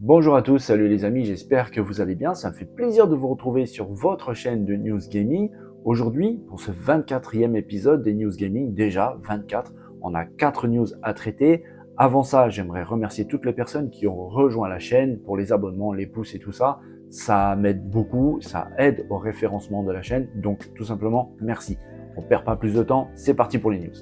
Bonjour à tous, salut les amis, j'espère que vous allez bien. Ça me fait plaisir de vous retrouver sur votre chaîne de News Gaming. Aujourd'hui, pour ce 24e épisode des News Gaming, déjà 24, on a 4 news à traiter. Avant ça, j'aimerais remercier toutes les personnes qui ont rejoint la chaîne pour les abonnements, les pouces et tout ça. Ça m'aide beaucoup, ça aide au référencement de la chaîne, donc tout simplement, merci. On ne perd pas plus de temps, c'est parti pour les news.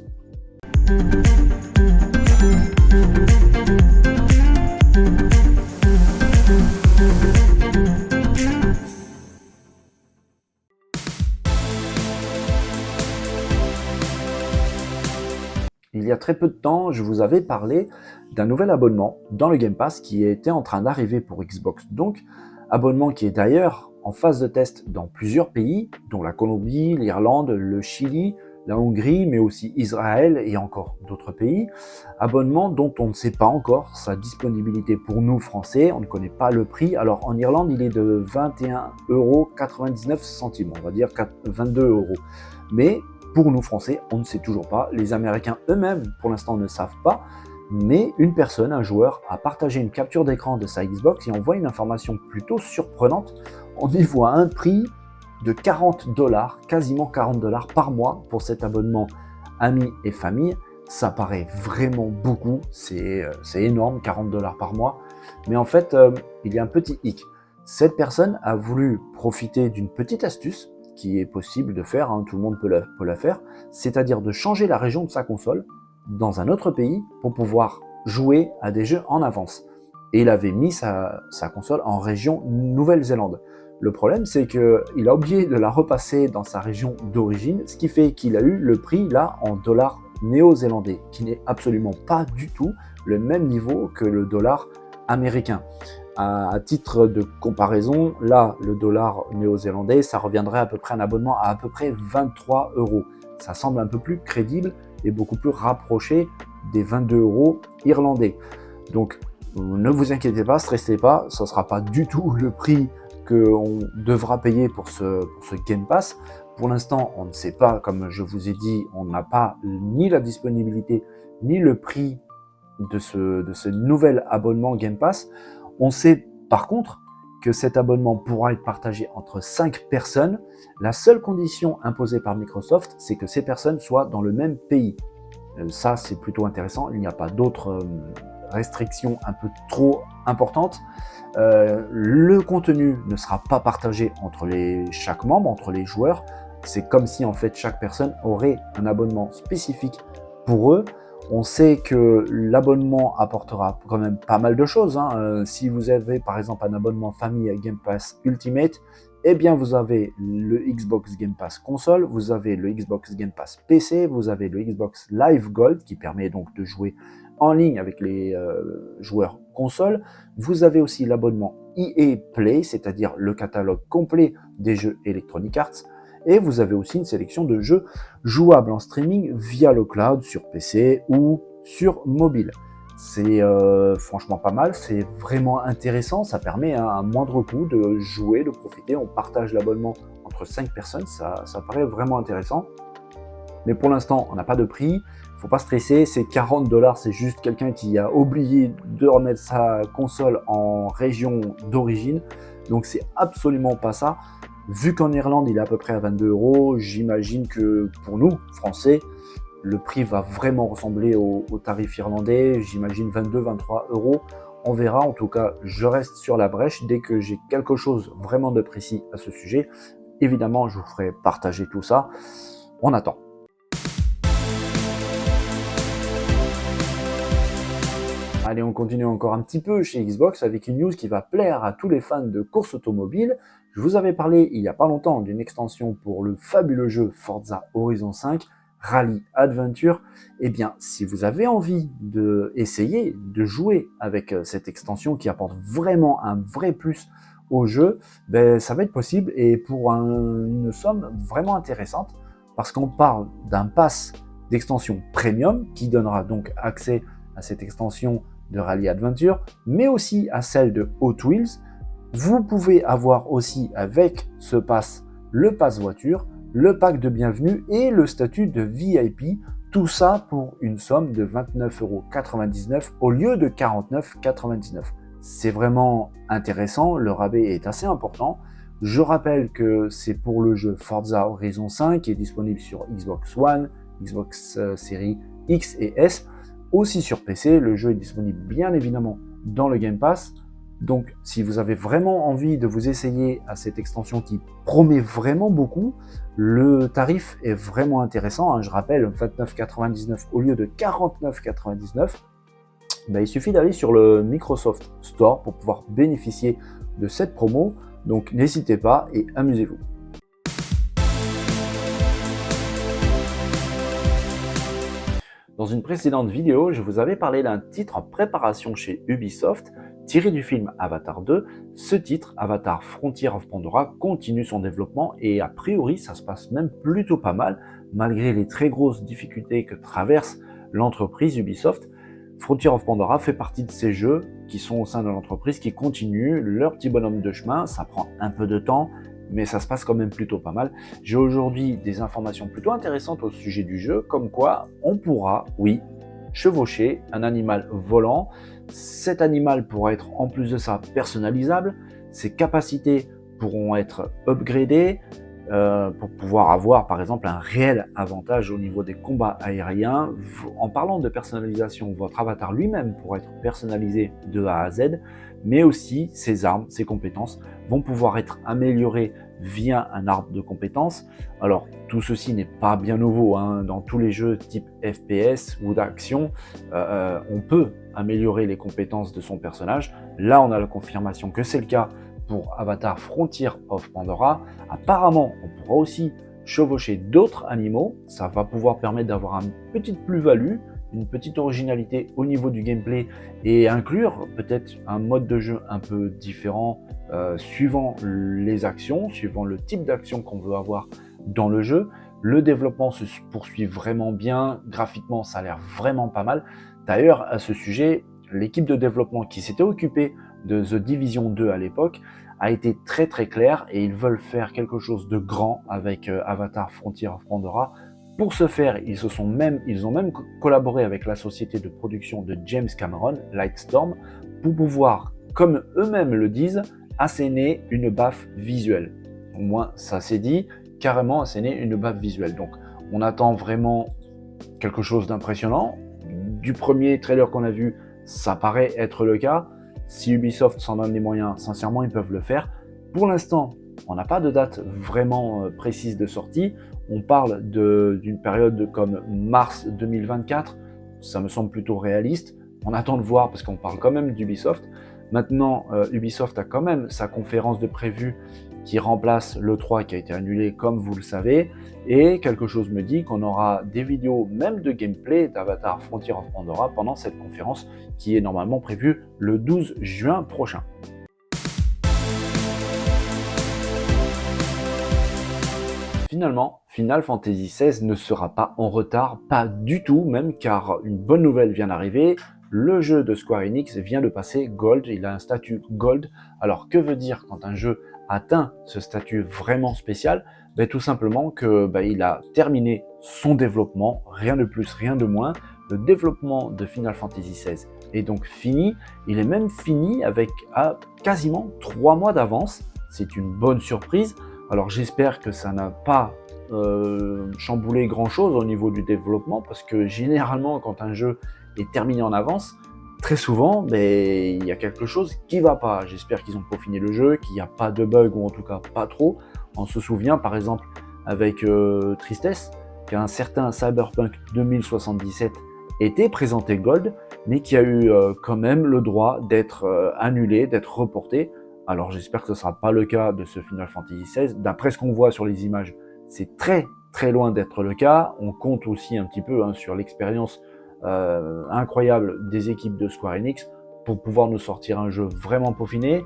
Il y a très peu de temps, je vous avais parlé d'un nouvel abonnement dans le Game Pass qui était en train d'arriver pour Xbox. Donc, abonnement qui est d'ailleurs en phase de test dans plusieurs pays, dont la Colombie, l'Irlande, le Chili, la Hongrie, mais aussi Israël et encore d'autres pays. Abonnement dont on ne sait pas encore sa disponibilité pour nous Français, on ne connaît pas le prix. Alors en Irlande, il est de 21,99 €, on va dire 22 €. Mais pour nous Français, on ne sait toujours pas. Les Américains eux-mêmes, pour l'instant, ne savent pas. Mais une personne, un joueur, a partagé une capture d'écran de sa Xbox et on voit une information plutôt surprenante. On y voit un prix de 40 $, quasiment 40 $ par mois pour cet abonnement amis et famille. Ça paraît vraiment beaucoup, c'est énorme, 40 $ par mois. Mais en fait, il y a un petit hic. Cette personne a voulu profiter d'une petite astuce qui est possible de faire, tout le monde peut la faire, c'est-à-dire de changer la région de sa console dans un autre pays pour pouvoir jouer à des jeux en avance. Et il avait mis sa console en région Nouvelle-Zélande. Le problème, c'est qu'il a oublié de la repasser dans sa région d'origine, ce qui fait qu'il a eu le prix là en dollars néo-zélandais, qui n'est absolument pas du tout le même niveau que le dollar américain. À titre de comparaison, là, le dollar néo-zélandais, ça reviendrait à peu près un abonnement à peu près 23 €. Ça semble un peu plus crédible et beaucoup plus rapproché des 22 € irlandais. Donc, ne vous inquiétez pas, stressez pas, ça ne sera pas du tout le prix qu'on devra payer pour ce Game Pass. Pour l'instant, on ne sait pas, comme je vous ai dit, on n'a pas ni la disponibilité, ni le prix de ce nouvel abonnement Game Pass. On sait par contre que cet abonnement pourra être partagé entre 5 personnes. La seule condition imposée par Microsoft, c'est que ces personnes soient dans le même pays. Ça, c'est plutôt intéressant. Il n'y a pas d'autres restrictions un peu trop importantes. Le contenu ne sera pas partagé entre chaque membre, entre les joueurs. C'est comme si en fait chaque personne aurait un abonnement spécifique pour eux. On sait que l'abonnement apportera quand même pas mal de choses. Si vous avez par exemple un abonnement famille à Game Pass Ultimate, eh bien vous avez le Xbox Game Pass console, vous avez le Xbox Game Pass PC, vous avez le Xbox Live Gold qui permet donc de jouer en ligne avec les joueurs console. Vous avez aussi l'abonnement EA Play, c'est-à-dire le catalogue complet des jeux Electronic Arts. Et vous avez aussi une sélection de jeux jouables en streaming via le cloud sur PC ou sur mobile. C'est franchement pas mal, c'est vraiment intéressant, ça permet à un moindre coût de jouer, de profiter. On partage l'abonnement entre 5 personnes, ça paraît vraiment intéressant. Mais pour l'instant, on n'a pas de prix, il ne faut pas stresser, c'est 40 $, c'est juste quelqu'un qui a oublié de remettre sa console en région d'origine. Donc c'est absolument pas ça. Vu qu'en Irlande, il est à peu près à 22 €, j'imagine que pour nous, Français, le prix va vraiment ressembler au tarif irlandais. J'imagine 22-23 €. On verra, en tout cas, je reste sur la brèche. Dès que j'ai quelque chose vraiment de précis à ce sujet, évidemment, je vous ferai partager tout ça. On attend. Allez, on continue encore un petit peu chez Xbox avec une news qui va plaire à tous les fans de course automobile. Je vous avais parlé il n'y a pas longtemps d'une extension pour le fabuleux jeu Forza Horizon 5, Rally Adventure. Eh bien, si vous avez envie d'essayer de jouer avec cette extension qui apporte vraiment un vrai plus au jeu, ça va être possible et pour une somme vraiment intéressante parce qu'on parle d'un pass d'extension premium qui donnera donc accès à cette extension de Rally Adventure, mais aussi à celle de Hot Wheels. Vous pouvez avoir aussi avec ce pass le pass voiture, le pack de bienvenue et le statut de VIP, tout ça pour une somme de 29,99 € au lieu de 49,99 €. c'est vraiment intéressant, le rabais est assez important. Je rappelle que c'est pour le jeu Forza Horizon 5 qui est disponible sur Xbox One, Xbox Series X et S, aussi sur PC. Le jeu est disponible bien évidemment dans le Game Pass. Donc si vous avez vraiment envie de vous essayer à cette extension qui promet vraiment beaucoup, le tarif est vraiment intéressant. Je rappelle, 29,99 au lieu de 49,99. Il suffit d'aller sur le Microsoft Store pour pouvoir bénéficier de cette promo. Donc n'hésitez pas et amusez-vous. Dans une précédente vidéo, je vous avais parlé d'un titre en préparation chez Ubisoft, tiré du film Avatar 2. Ce titre, Avatar Frontier of Pandora, continue son développement et a priori ça se passe même plutôt pas mal, malgré les très grosses difficultés que traverse l'entreprise Ubisoft. Frontier of Pandora fait partie de ces jeux qui sont au sein de l'entreprise, qui continuent leur petit bonhomme de chemin. Ça prend un peu de temps, mais ça se passe quand même plutôt pas mal. J'ai aujourd'hui des informations plutôt intéressantes au sujet du jeu, comme quoi on pourra, oui, chevaucher un animal volant. Cet animal pourra être en plus de ça personnalisable, ses capacités pourront être upgradées, pour pouvoir avoir par exemple un réel avantage au niveau des combats aériens. En parlant de personnalisation, votre avatar lui-même pourra être personnalisé de A à Z, mais aussi ses armes, ses compétences vont pouvoir être améliorées via un arbre de compétences. Alors tout ceci n'est pas bien nouveau, dans tous les jeux type FPS ou d'action, on peut améliorer les compétences de son personnage. Là on a la confirmation que c'est le cas pour Avatar Frontier of Pandora. Apparemment, on pourra aussi chevaucher d'autres animaux. Ça va pouvoir permettre d'avoir une petite plus-value, une petite originalité au niveau du gameplay et inclure peut-être un mode de jeu un peu différent suivant les actions, suivant le type d'action qu'on veut avoir dans le jeu. Le développement se poursuit vraiment bien. Graphiquement, ça a l'air vraiment pas mal. D'ailleurs, à ce sujet, l'équipe de développement qui s'était occupée de The Division 2 à l'époque a été très très clair et ils veulent faire quelque chose de grand avec Avatar Frontier of Pandora. Pour ce faire, ils ont même collaboré avec la société de production de James Cameron, Lightstorm, pour pouvoir, comme eux-mêmes le disent, asséner une baffe visuelle. Au moins, ça s'est dit, carrément asséner une baffe visuelle. Donc, on attend vraiment quelque chose d'impressionnant. Du premier trailer qu'on a vu, ça paraît être le cas. Si Ubisoft s'en donne les moyens, sincèrement, ils peuvent le faire. Pour l'instant, on n'a pas de date vraiment précise de sortie. On parle d'une période comme mars 2024. Ça me semble plutôt réaliste. On attend de voir parce qu'on parle quand même d'Ubisoft. Maintenant, Ubisoft a quand même sa conférence de prévue qui remplace l'E3 qui a été annulé comme vous le savez. Et quelque chose me dit qu'on aura des vidéos même de gameplay d'Avatar Frontier of Pandora pendant cette conférence qui est normalement prévue le 12 juin prochain. Finalement, Final Fantasy XVI ne sera pas en retard, pas du tout même, car une bonne nouvelle vient d'arriver. Le jeu de Square Enix vient de passer Gold, il a un statut Gold. Alors que veut dire quand un jeu atteint ce statut vraiment spécial? Tout simplement qu'il a terminé son développement, rien de plus, rien de moins. Le développement de Final Fantasy XVI est donc fini, il est même fini avec quasiment 3 mois d'avance. C'est une bonne surprise. Alors j'espère que ça n'a pas chamboulé grand chose au niveau du développement, parce que généralement quand un jeu est terminé en avance, très souvent il y a quelque chose qui ne va pas. J'espère qu'ils ont peaufiné le jeu, qu'il n'y a pas de bug, ou en tout cas pas trop. On se souvient par exemple avec tristesse qu'un certain Cyberpunk 2077 était présenté Gold, mais qui a eu quand même le droit d'être annulé, d'être reporté. Alors j'espère que ce ne sera pas le cas de ce Final Fantasy XVI. D'après ce qu'on voit sur les images, c'est très très loin d'être le cas. On compte aussi un petit peu sur l'expérience incroyable des équipes de Square Enix pour pouvoir nous sortir un jeu vraiment peaufiné.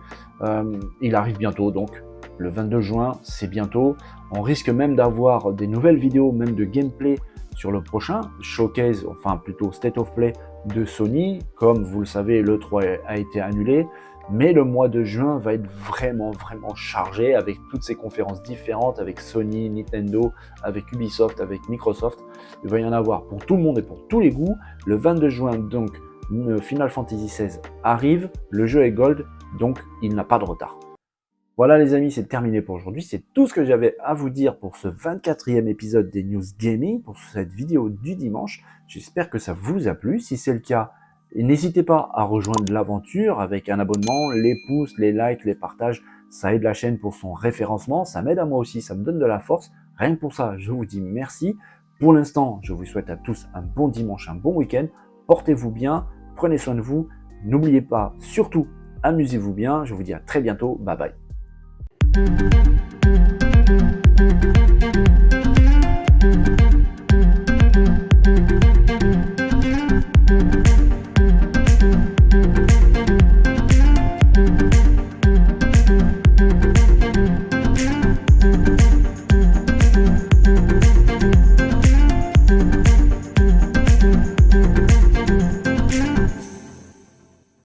Il arrive bientôt donc, le 22 juin, c'est bientôt. On risque même d'avoir des nouvelles vidéos, même de gameplay sur le prochain showcase, enfin plutôt State of Play de Sony. Comme vous le savez, l'E3 a été annulé. Mais le mois de juin va être vraiment chargé avec toutes ces conférences différentes, avec Sony, Nintendo, avec Ubisoft, avec Microsoft. Il va y en avoir pour tout le monde et pour tous les goûts. Le 22 juin, donc, Final Fantasy XVI arrive, le jeu est gold, donc il n'a pas de retard. Voilà les amis, c'est terminé pour aujourd'hui. C'est tout ce que j'avais à vous dire pour ce 24e épisode des News Gaming, pour cette vidéo du dimanche. J'espère que ça vous a plu. Si c'est le cas, n'hésitez pas à rejoindre l'aventure avec un abonnement, les pouces, les likes, les partages. Ça aide la chaîne pour son référencement, ça m'aide à moi aussi, ça me donne de la force. Rien que pour ça, je vous dis merci. Pour l'instant, je vous souhaite à tous un bon dimanche, un bon week-end. Portez-vous bien, prenez soin de vous. N'oubliez pas, surtout, amusez-vous bien. Je vous dis à très bientôt. Bye bye.